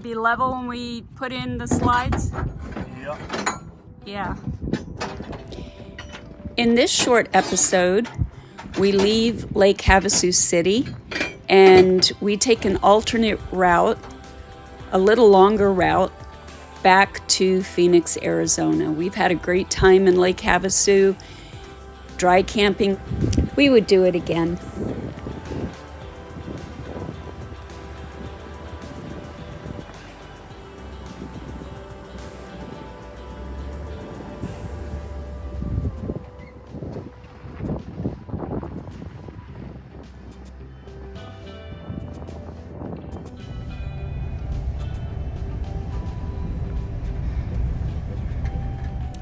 to be level when we put in the slides? Yeah. Yeah. In this short episode, we leave Lake Havasu City and we take an alternate route, a little longer route, back to Phoenix, Arizona. We've had a great time in Lake Havasu, dry camping. We would do it again.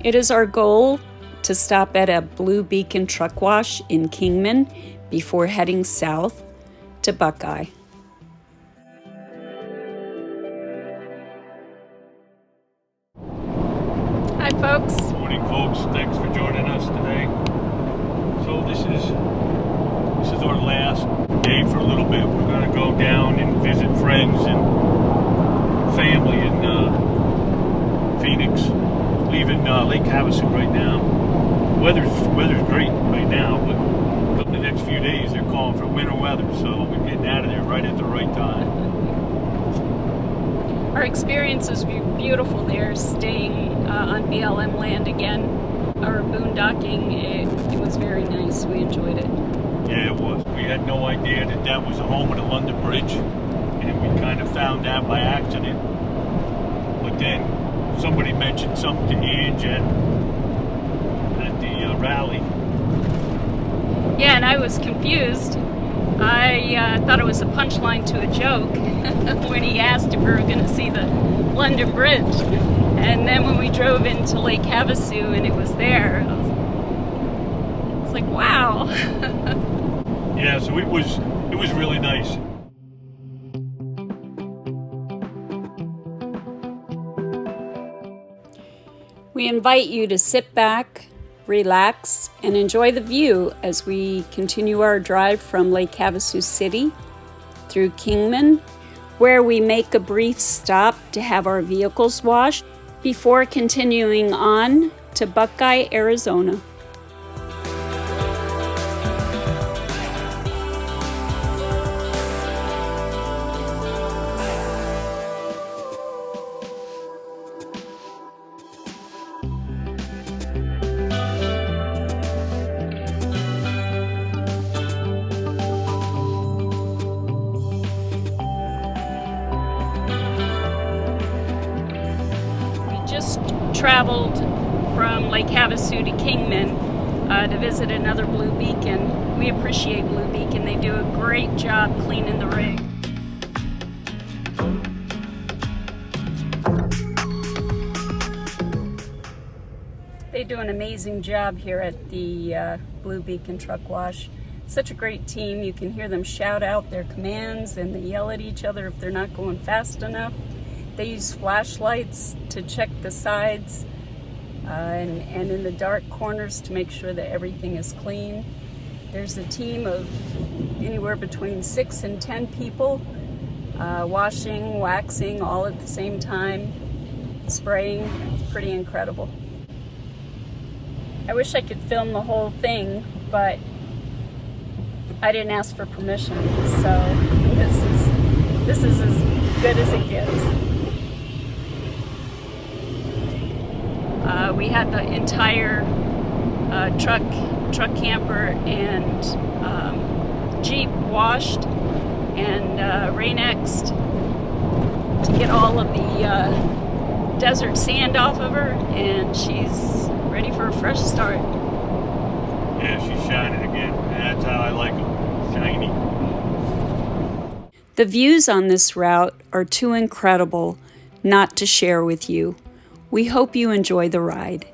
It is our goal to stop at a Blue Beacon truck wash in Kingman before heading south to Buckeye. Hi, folks. Morning, folks. Thanks for joining us today. So this is our last day for a little bit. We're gonna go down and visit friends and family in Phoenix. Leaving Lake Havasu right now. Weather's great right now, but come the next few days they're calling for winter weather, so we're getting out of there right at the right time. Our experience was beautiful there, staying on BLM land again. Our boondocking, it was very nice. We enjoyed it. Yeah, it was. We had no idea that was the home of the London Bridge, and we kind of found out by accident. But then somebody mentioned something to Ange at the rally. Yeah, and I was confused. I thought it was a punchline to a joke when he asked if we were going to see the London Bridge. And then when we drove into Lake Havasu and it was there, I was like, wow. Yeah, so it was really nice. We invite you to sit back, relax, and enjoy the view as we continue our drive from Lake Havasu City through Kingman, where we make a brief stop to have our vehicles washed before continuing on to Buckeye, Arizona. Just traveled from Lake Havasu to Kingman to visit another Blue Beacon. We appreciate Blue Beacon. They do a great job cleaning the rig. They do an amazing job here at the Blue Beacon Truck Wash. Such a great team. You can hear them shout out their commands and they yell at each other if they're not going fast enough. They use flashlights to check the sides and in the dark corners to make sure that everything is clean. There's a team of anywhere between 6 and 10 people washing, waxing all at the same time, spraying. It's pretty incredible. I wish I could film the whole thing, but I didn't ask for permission, so this is as good as it gets. We had the entire truck camper and Jeep washed and rain-xed to get all of the desert sand off of her, and she's ready for a fresh start. Yeah, she's shining again. That's how I like them. Shiny. The views on this route are too incredible not to share with you. We hope you enjoy the ride.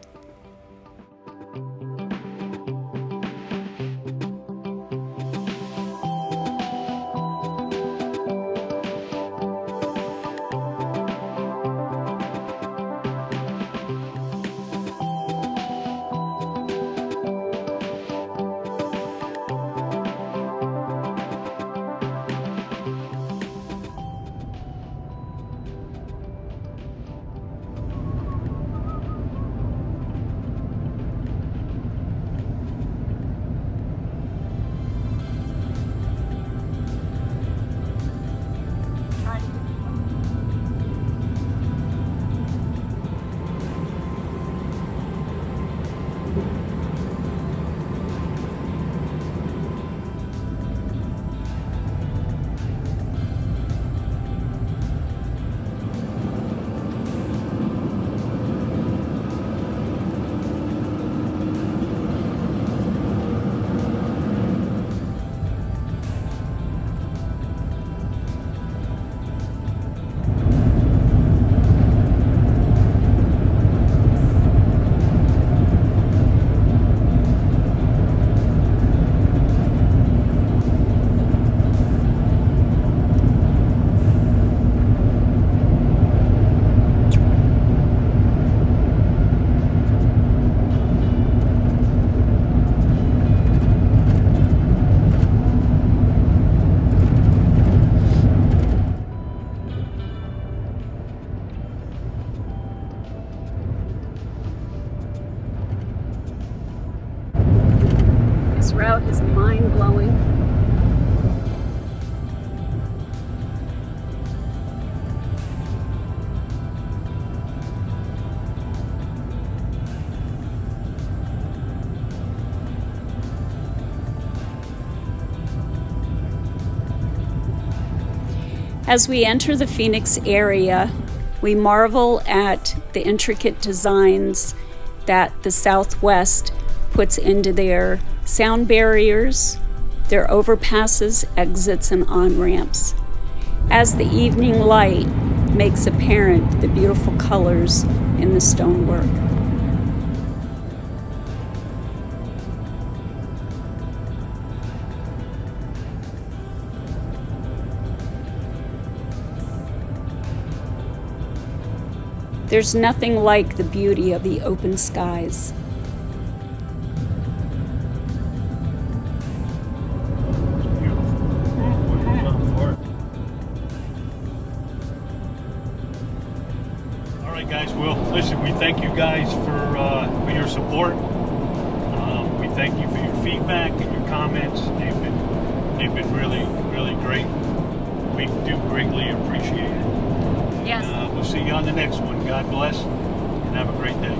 route is mind-blowing. As we enter the Phoenix area, we marvel at the intricate designs that the Southwest puts into their sound barriers, their overpasses, exits, and on-ramps, as the evening light makes apparent the beautiful colors in the stonework. There's nothing like the beauty of the open skies. All right, guys. Well, listen, we thank you guys for your support. We thank you for your feedback and your comments. They've been really, really great. We do greatly appreciate it. Yes. We'll see you on the next one. God bless, and have a great day.